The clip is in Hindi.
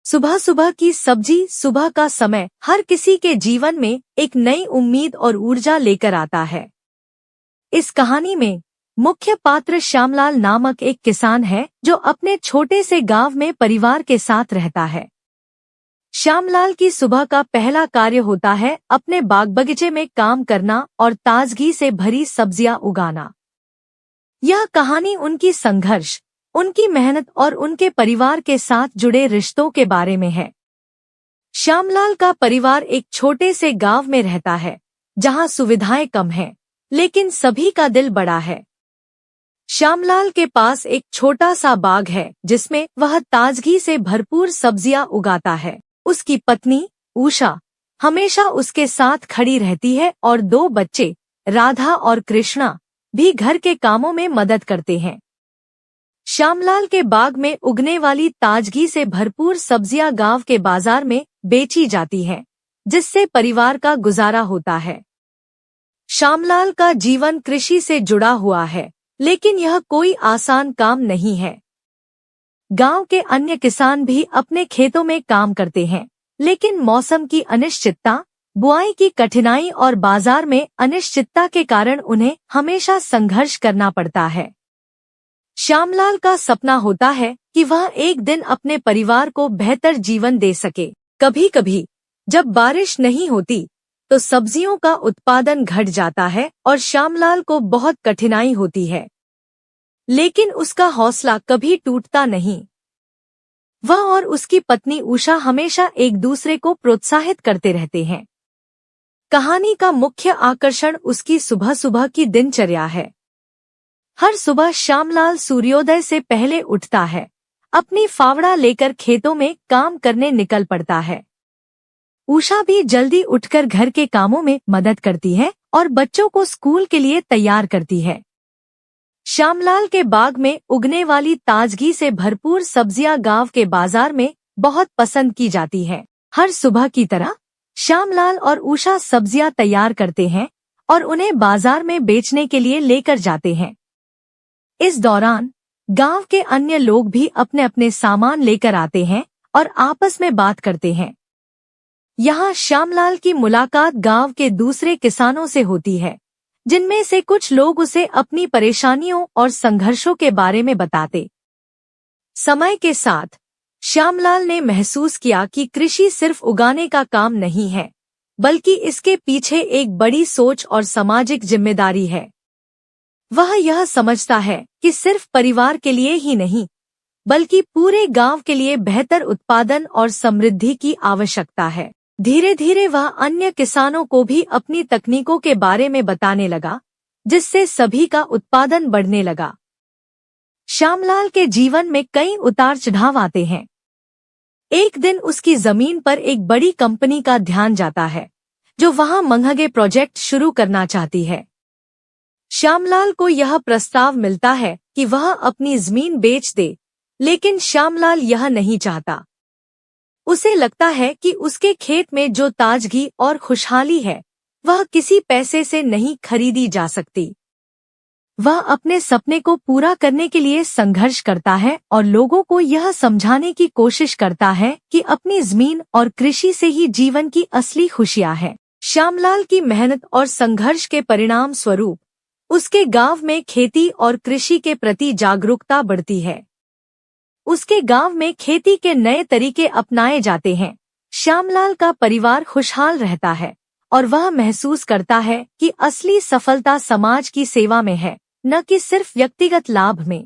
सुबह सुबह की सब्जी, सुबह का समय हर किसी के जीवन में एक नई उम्मीद और ऊर्जा लेकर आता है। इस कहानी में मुख्य पात्र श्यामलाल नामक एक किसान है जो अपने छोटे से गांव में परिवार के साथ रहता है। श्यामलाल की सुबह का पहला कार्य होता है अपने बाग बगीचे में काम करना और ताजगी से भरी सब्जियां उगाना। यह कहानी उनकी संघर्ष, उनकी मेहनत और उनके परिवार के साथ जुड़े रिश्तों के बारे में है। श्यामलाल का परिवार एक छोटे से गांव में रहता है जहां सुविधाएं कम हैं, लेकिन सभी का दिल बड़ा है। श्यामलाल के पास एक छोटा सा बाग है जिसमें वह ताजगी से भरपूर सब्जियां उगाता है। उसकी पत्नी उषा हमेशा उसके साथ खड़ी रहती है और 2 बच्चे राधा और कृष्णा भी घर के कामों में मदद करते हैं। श्यामलाल के बाग में उगने वाली ताजगी से भरपूर सब्जियां गांव के बाजार में बेची जाती हैं, जिससे परिवार का गुजारा होता है। श्यामलाल का जीवन कृषि से जुड़ा हुआ है, लेकिन यह कोई आसान काम नहीं है। गांव के अन्य किसान भी अपने खेतों में काम करते हैं, लेकिन मौसम की अनिश्चितता, बुआई की कठिनाई और बाजार में अनिश्चितता के कारण उन्हें हमेशा संघर्ष करना पड़ता है। श्यामलाल का सपना होता है कि वह एक दिन अपने परिवार को बेहतर जीवन दे सके। कभी-कभी जब बारिश नहीं होती तो सब्जियों का उत्पादन घट जाता है और श्यामलाल को बहुत कठिनाई होती है, लेकिन उसका हौसला कभी टूटता नहीं। वह और उसकी पत्नी उषा हमेशा एक दूसरे को प्रोत्साहित करते रहते हैं। कहानी का मुख्य आकर्षण उसकी सुबह सुबह की दिनचर्या है। हर सुबह श्यामलाल सूर्योदय से पहले उठता है, अपनी फावड़ा लेकर खेतों में काम करने निकल पड़ता है। उषा भी जल्दी उठकर घर के कामों में मदद करती है और बच्चों को स्कूल के लिए तैयार करती है। श्यामलाल के बाग में उगने वाली ताजगी से भरपूर सब्जियां गांव के बाजार में बहुत पसंद की जाती है। हर सुबह की तरह श्यामलाल और उषा सब्जियां तैयार करते हैं और उन्हें बाजार में बेचने के लिए लेकर जाते हैं। इस दौरान गांव के अन्य लोग भी अपने अपने सामान लेकर आते हैं और आपस में बात करते हैं। यहाँ श्यामलाल की मुलाकात गांव के दूसरे किसानों से होती है, जिनमें से कुछ लोग उसे अपनी परेशानियों और संघर्षों के बारे में बताते। समय के साथ श्यामलाल ने महसूस किया कि कृषि सिर्फ उगाने का काम नहीं है, बल्कि इसके पीछे एक बड़ी सोच और सामाजिक जिम्मेदारी है। वह यह समझता है कि सिर्फ परिवार के लिए ही नहीं, बल्कि पूरे गांव के लिए बेहतर उत्पादन और समृद्धि की आवश्यकता है। धीरे धीरे वह अन्य किसानों को भी अपनी तकनीकों के बारे में बताने लगा, जिससे सभी का उत्पादन बढ़ने लगा। श्यामलाल के जीवन में कई उतार चढ़ाव आते हैं। एक दिन उसकी जमीन पर एक बड़ी कंपनी का ध्यान जाता है, जो वहां महंगे प्रोजेक्ट शुरू करना चाहती है। श्यामलाल को यह प्रस्ताव मिलता है कि वह अपनी जमीन बेच दे, लेकिन श्यामलाल यह नहीं चाहता। उसे लगता है कि उसके खेत में जो ताजगी और खुशहाली है, वह किसी पैसे से नहीं खरीदी जा सकती। वह अपने सपने को पूरा करने के लिए संघर्ष करता है और लोगों को यह समझाने की कोशिश करता है कि अपनी जमीन और कृषि से ही जीवन की असली खुशियां हैं। श्यामलाल की मेहनत और संघर्ष के परिणाम स्वरूप उसके गांव में खेती और कृषि के प्रति जागरूकता बढ़ती है। उसके गांव में खेती के नए तरीके अपनाए जाते हैं। श्यामलाल का परिवार खुशहाल रहता है और वह महसूस करता है कि असली सफलता समाज की सेवा में है, न कि सिर्फ व्यक्तिगत लाभ में।